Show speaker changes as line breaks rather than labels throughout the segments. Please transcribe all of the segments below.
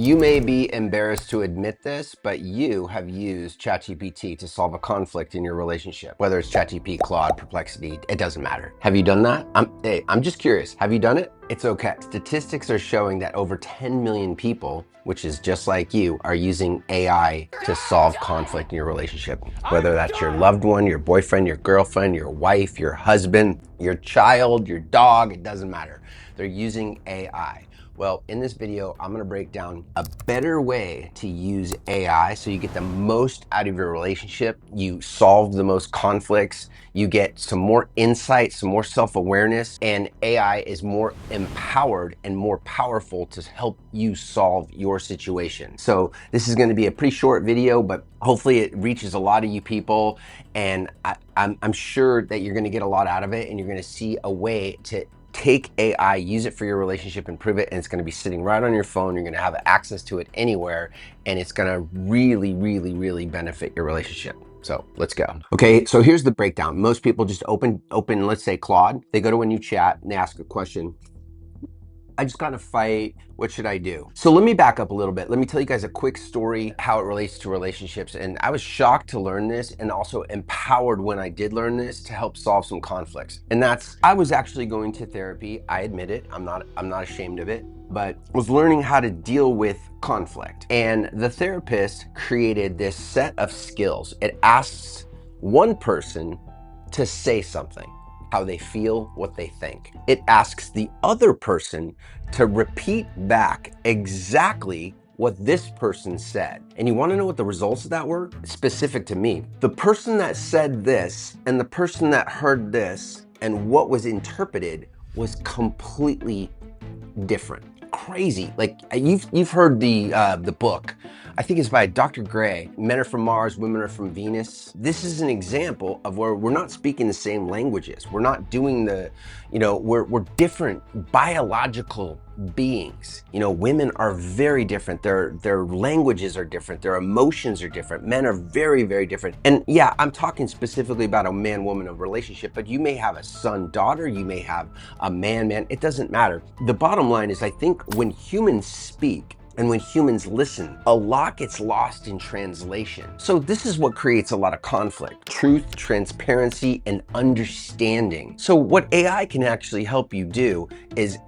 You may be embarrassed to admit this, but you have used ChatGPT to solve a conflict in your relationship. Whether it's ChatGPT, Claude, Perplexity, it doesn't matter. Have you done that? I'm just curious. Have you done it? It's okay. Statistics are showing that over 10 million people, which is just like you, are using AI to solve conflict in your relationship. Whether that's your loved one, your boyfriend, your girlfriend, your wife, your husband, your child, your dog, it doesn't matter. They're using AI. Well, in this video, I'm gonna break down a better way to use AI so you get the most out of your relationship, you solve the most conflicts, you get some more insight, some more self-awareness, and AI is more empowered and more powerful to help you solve your situation. So this is gonna be a pretty short video, but hopefully it reaches a lot of you people, and I'm sure that you're gonna get a lot out of it, and you're gonna see a way to take AI, use it for your relationship, improve it, and it's gonna be sitting right on your phone. You're gonna have access to it anywhere, and it's gonna really, really, really benefit your relationship. So let's go. Okay, so here's the breakdown. Most people just open, let's say Claude. They go to a new chat and they ask a question. I just got in a fight. What should I do? So let me back up a little bit. Let me tell you guys a quick story, how it relates to relationships. And I was shocked to learn this and also empowered when I did learn this to help solve some conflicts. And that's, I was actually going to therapy. I admit it. I'm not ashamed of it, but was learning how to deal with conflict. And the therapist created this set of skills. It asks one person to say something, how they feel, what they think. It asks the other person to repeat back exactly what this person said. And you wanna know what the results of that were? Specific to me. The person that said this and the person that heard this and what was interpreted was completely different. Crazy. Like you've heard the book. I think it's by Dr. Gray. Men are from Mars, women are from Venus. This is an example of where we're not speaking the same languages. We're not doing the, we're different biological beings. Women are very different. Their languages are different. Their emotions are different. Men are very, very different. And yeah, I'm talking specifically about a man-woman relationship, but you may have a son-daughter, you may have a man-man, it doesn't matter. The bottom line is, I think when humans speak, and when humans listen, a lot gets lost in translation. So this is what creates a lot of conflict: truth, transparency, and understanding. So what AI can actually help you do is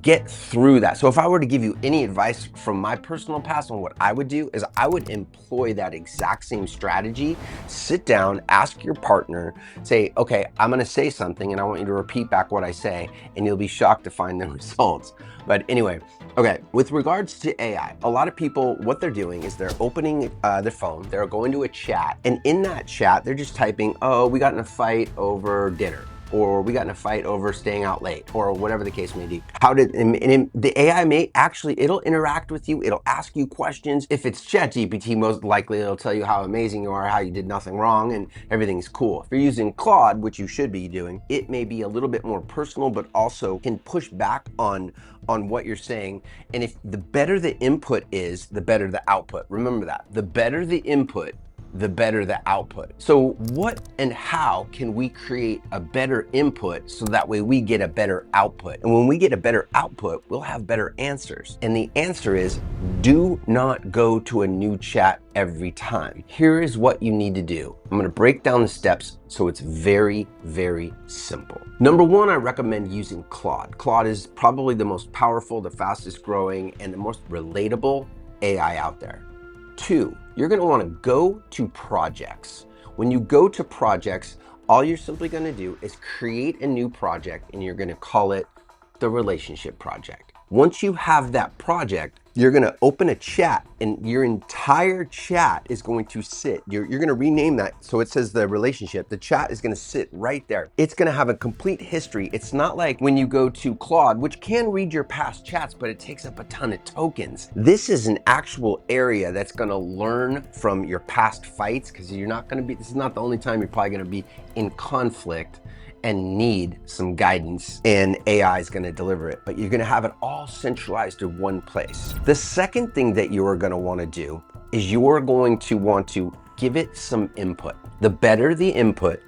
get through that. So if I were to give you any advice from my personal past on what I would do, is I would employ that exact same strategy. Sit down, ask your partner, say, okay, I'm gonna say something and I want you to repeat back what I say, and you'll be shocked to find the results. But anyway, okay, with regards to AI, a lot of people, what they're doing is they're opening their phone, they're going to a chat, and in that chat, they're just typing, oh, we got in a fight over dinner, or we got in a fight over staying out late, or whatever the case may be. The AI may actually, it'll interact with you, it'll ask you questions. If it's ChatGPT, most likely it'll tell you how amazing you are, how you did nothing wrong, and everything's cool. If you're using Claude, which you should be doing, it may be a little bit more personal, but also can push back on what you're saying. And if the better the input is, the better the output. Remember that. The better the input, the better the output. So what and how can we create a better input so that way we get a better output? And when we get a better output, we'll have better answers. And the answer is, do not go to a new chat every time. Here is what you need to do. I'm gonna break down the steps so it's very, very simple. Number one, I recommend using Claude. Claude is probably the most powerful, the fastest growing, and the most relatable AI out there. Two, you're gonna wanna go to projects. When you go to projects, all you're simply gonna do is create a new project, and you're gonna call it the relationship project. Once you have that project, you're gonna open a chat, and your entire chat is going to sit. You're gonna rename that so it says the relationship. The chat is gonna sit right there. It's gonna have a complete history. It's not like when you go to Claude, which can read your past chats, but it takes up a ton of tokens. This is an actual area that's gonna learn from your past fights, because this is not the only time you're probably gonna be in conflict and need some guidance, and AI is gonna deliver it, but you're gonna have it all centralized in one place. The second thing that you are gonna wanna do is you're going to want to give it some input. The better the input,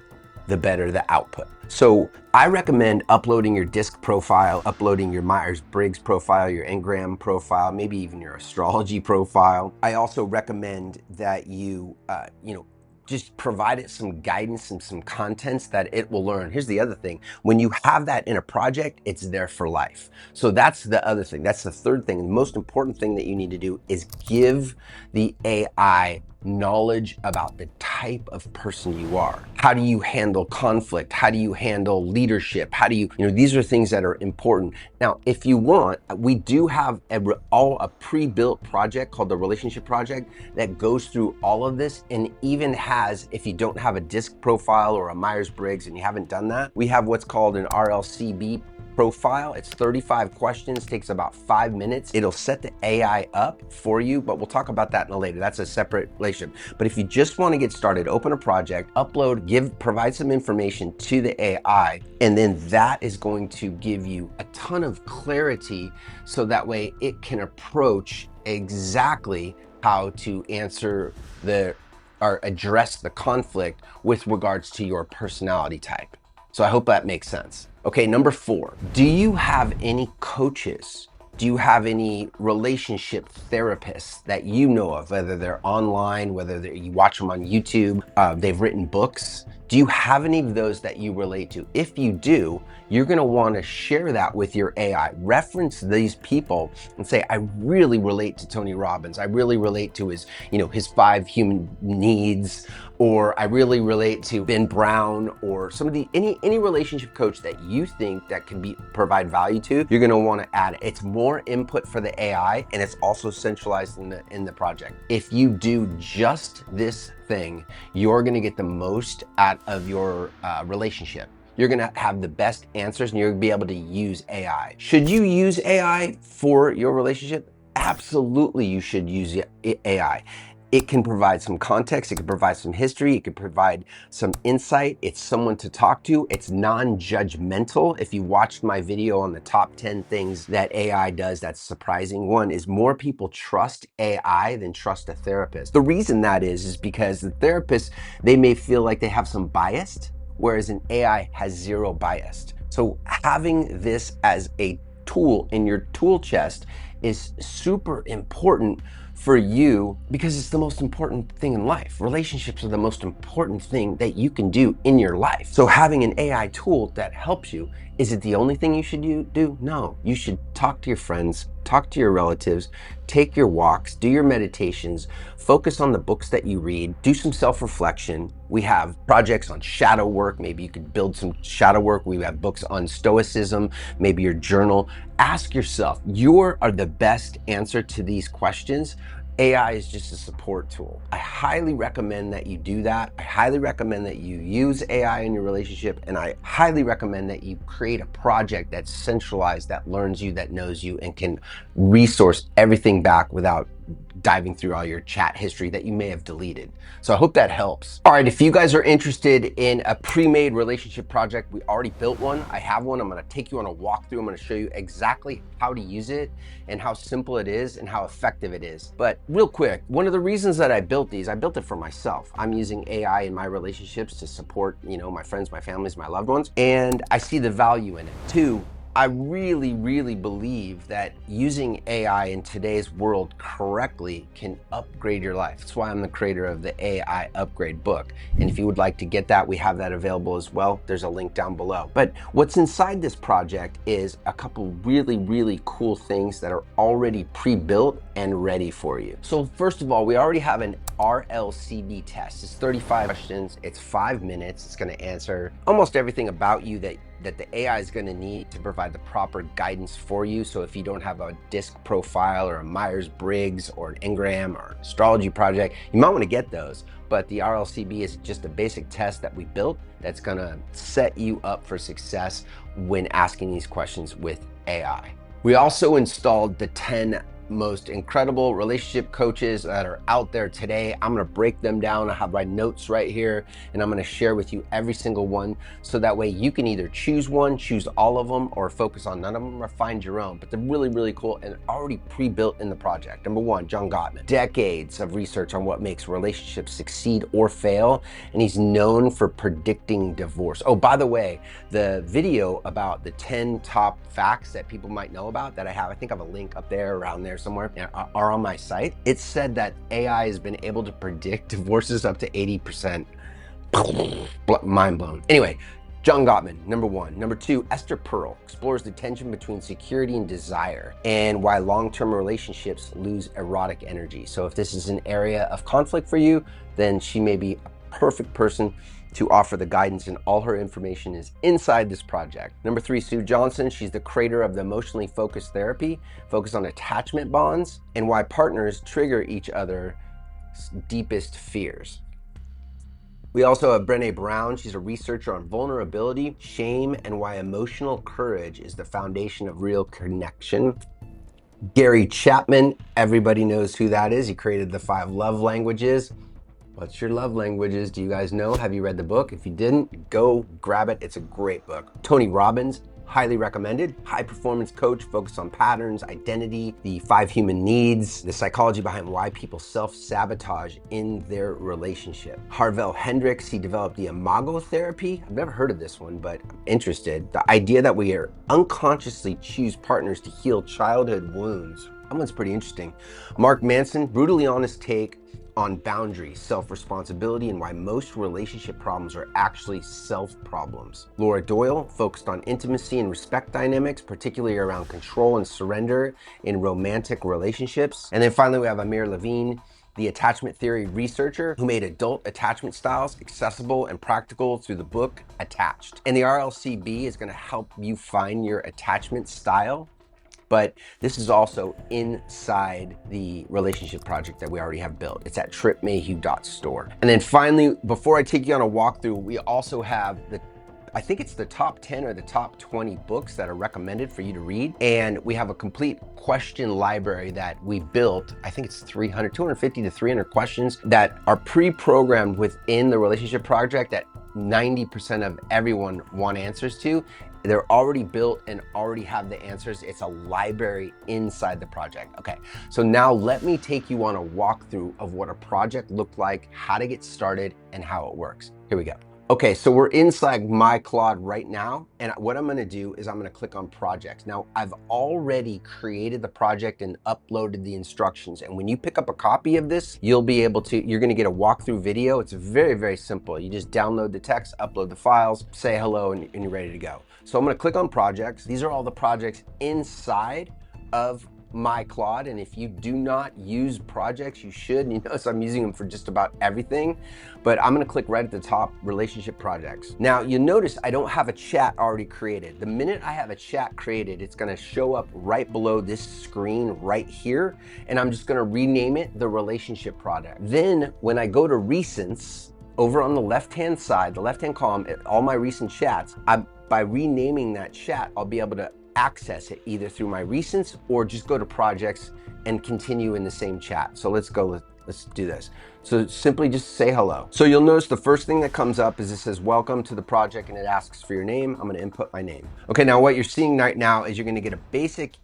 the better the output. So I recommend uploading your disc profile, uploading your Myers-Briggs profile, your Enneagram profile, maybe even your astrology profile. I also recommend that you, just provide it some guidance and some contents that it will learn. Here's the other thing. When you have that in a project, it's there for life. So that's the other thing. That's the third thing. The most important thing that you need to do is give the AI knowledge about the type of person you are. How do you handle conflict? How do you handle leadership? How do you, these are things that are important. Now, if you want, we do have a pre-built project called the Relationship Project that goes through all of this, and even has, if you don't have a disc profile or a Myers-Briggs and you haven't done that, we have what's called an RLCB profile. It's 35 questions, takes about 5 minutes. It'll set the AI up for you, but we'll talk about that in a later. That's a separate relation. But if you just want to get started, open a project, upload, provide some information to the AI, and then that is going to give you a ton of clarity so that way it can approach exactly how to answer or address the conflict with regards to your personality type. So I hope that makes sense. Okay, number 4, do you have any coaches? Do you have any relationship therapists that you know of, whether they're online, whether you watch them on YouTube, they've written books? Do you have any of those that you relate to? If you do, you're gonna wanna share that with your AI. Reference these people and say, I really relate to Tony Robbins. I really relate to his 5 human needs, or I really relate to Ben Brown, or any relationship coach that you think that can provide value to. You're gonna wanna add it. It's more input for the AI, and it's also centralized in the project. If you do just this thing, you're gonna get the most out of your relationship. You're gonna have the best answers, and you're gonna be able to use AI. Should you use AI for your relationship? Absolutely, you should use AI. It can provide some context, it can provide some history, it can provide some insight. It's someone to talk to. It's non-judgmental. If you watched my video on the top 10 things that AI does that's surprising, one is more people trust AI than trust a therapist. The reason that is because the therapist, they may feel like they have some bias, whereas an AI has zero bias. So having this as a tool in your tool chest is super important for you, because it's the most important thing in life. Relationships are the most important thing that you can do in your life. So having an AI tool that helps you, is it the only thing you should do? No, you should talk to your friends, talk to your relatives, take your walks, do your meditations, focus on the books that you read, do some self-reflection. We have projects on shadow work. Maybe you could build some shadow work. We have books on stoicism, maybe your journal. Ask yourself, you are the best answer to these questions. AI is just a support tool. I highly recommend that you do that. I highly recommend that you use AI in your relationship, and I highly recommend that you create a project that's centralized, that learns you, that knows you, and can resource everything back without diving through all your chat history that you may have deleted. So I hope that helps. All right, if you guys are interested in a pre-made relationship project, we already built one. I have one. I'm gonna take you on a walkthrough. I'm gonna show you exactly how to use it and how simple it is and how effective it is. But real quick, one of the reasons that I built these, I built it for myself. I'm using AI in my relationships to support, my friends, my families, my loved ones, and I see the value in it. 2, I really, really believe that using AI in today's world correctly can upgrade your life. That's why I'm the creator of the AI Upgrade book. And if you would like to get that, we have that available as well. There's a link down below. But what's inside this project is a couple really, really cool things that are already pre-built and ready for you. So first of all, we already have an RLCB test. It's 35 questions, it's 5 minutes. It's gonna answer almost everything about you that the AI is going to need to provide the proper guidance for you. So if you don't have a disc profile or a Myers-Briggs or an Enneagram or astrology project, you might want to get those. But the RLCB is just a basic test that we built that's going to set you up for success when asking these questions with AI. We also installed the 10 most incredible relationship coaches that are out there today. I'm gonna break them down. I have my notes right here, and I'm gonna share with you every single one, so that way you can either choose one, choose all of them, or focus on none of them, or find your own. But they're really, really cool and already pre-built in the project. Number one, John Gottman. Decades of research on what makes relationships succeed or fail, and he's known for predicting divorce. Oh, by the way, the video about the 10 top facts that people might know about that I think I have a link up there, around there somewhere, are on my site. It said that AI has been able to predict divorces up to 80%. Mind blown. Anyway, John Gottman, number one. Number two, Esther Perel explores the tension between security and desire, and why long-term relationships lose erotic energy. So if this is an area of conflict for you, then she may be a perfect person to offer the guidance, and all her information is inside this project. Number three, Sue Johnson. She's the creator of the emotionally focused therapy, focused on attachment bonds and why partners trigger each other's deepest fears. We also have Brené Brown. She's a researcher on vulnerability, shame, and why emotional courage is the foundation of real connection. Gary Chapman, everybody knows who that is. He created the 5 love languages. What's your love languages? Do you guys know? Have you read the book? If you didn't, go grab it. It's a great book. Tony Robbins, highly recommended. High performance coach focused on patterns, identity, the 5 human needs, the psychology behind why people self-sabotage in their relationship. Harvell Hendricks, he developed the imago therapy. I've never heard of this one, but I'm interested. The idea that we are unconsciously choose partners to heal childhood wounds. That one's pretty interesting. Mark Manson, brutally honest take on boundaries, self-responsibility, and why most relationship problems are actually self-problems. Laura Doyle focused on intimacy and respect dynamics, particularly around control and surrender in romantic relationships. And then finally, we have Amir Levine, the attachment theory researcher who made adult attachment styles accessible and practical through the book Attached. And the RLCB is going to help you find your attachment style. But this is also inside the relationship project that we already have built. It's at trippmehew.store. And then finally, before I take you on a walkthrough, we also have I think it's the top 10 or the top 20 books that are recommended for you to read. And we have a complete question library that we built. I think it's 250 to 300 questions that are pre-programmed within the relationship project that 90% of everyone want answers to. They're already built and already have the answers. It's a library inside the project. Okay, so now let me take you on a walkthrough of what a project looked like, how to get started, and how it works. Here we go. Okay, so we're inside my Claude right now, and what I'm gonna do is I'm gonna click on projects. Now, I've already created the project and uploaded the instructions, and when you pick up a copy of this, you're gonna get a walkthrough video. It's very, very simple. You just download the text, upload the files, say hello, and you're ready to go. So I'm gonna click on projects. These are all the projects inside of my Claude, and if you do not use projects, you should. You notice I'm using them for just about everything, but I'm gonna click right at the top, relationship projects. Now you notice I don't have a chat already created. The minute I have a chat created, it's gonna show up right below this screen right here, and I'm just gonna rename it the relationship project. Then when I go to recents, over on the left-hand side, the left-hand column, all my recent chats, by renaming that chat, I'll be able to access it either through my recents or just go to projects and continue in the same chat. So let's do this. So simply just say hello. So you'll notice the first thing that comes up is it says welcome to the project, and it asks for your name. I'm gonna input my name. Okay, now what you're seeing right now is you're gonna get a basic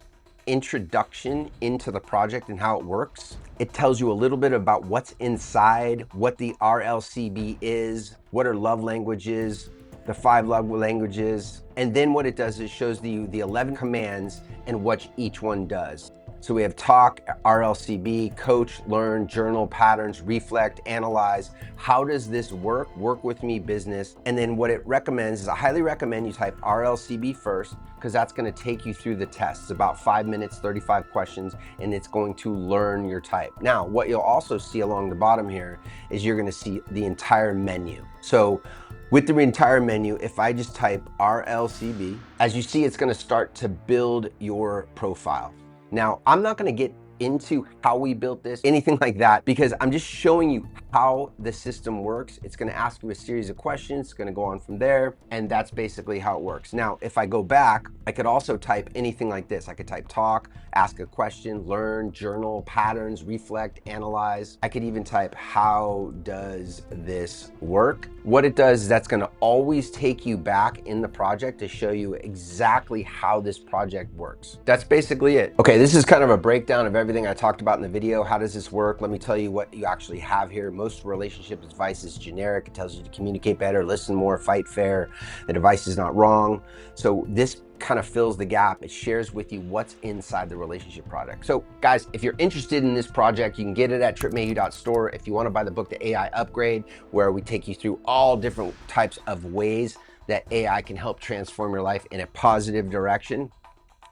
introduction into the project and how it works. It tells you a little bit about what's inside, what the RLCB is, what are love languages, the 5 love languages, and then what it does is shows you the 11 commands and what each one does. So we have talk, RLCB, coach, learn, journal, patterns, reflect, analyze. How does this work? Work with me, business. And then what it recommends is I highly recommend you type RLCB first, because that's gonna take you through the test. It's about 5 minutes, 35 questions, and it's going to learn your type. Now, what you'll also see along the bottom here is you're gonna see the entire menu. So with the entire menu, if I just type RLCB, as you see, it's gonna start to build your profile. Now, I'm not gonna get into how we built this, anything like that, because I'm just showing you how the system works. It's gonna ask you a series of questions, it's gonna go on from there, and that's basically how it works. Now, if I go back, I could also type anything like this. I could type talk, ask a question, learn, journal, patterns, reflect, analyze. I could even type, how does this work? What it does is that's gonna always take you back in the project to show you exactly how this project works. That's basically it. Okay, this is kind of a breakdown of everything I talked about in the video. How does this work? Let me tell you what you actually have here. Most relationship advice is generic. It tells you to communicate better, listen more, fight fair. The advice is not wrong. So this kind of fills the gap. It shares with you what's inside the relationship product. So guys, if you're interested in this project, you can get it at trippmehew.store. If you want to buy the book, The AI Upgrade, where we take you through all different types of ways that AI can help transform your life in a positive direction.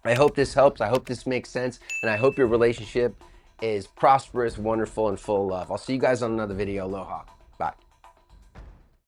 I hope this helps. I hope this makes sense. And I hope your relationship is prosperous, wonderful, and full of love. I'll see you guys on another video. Aloha. Bye.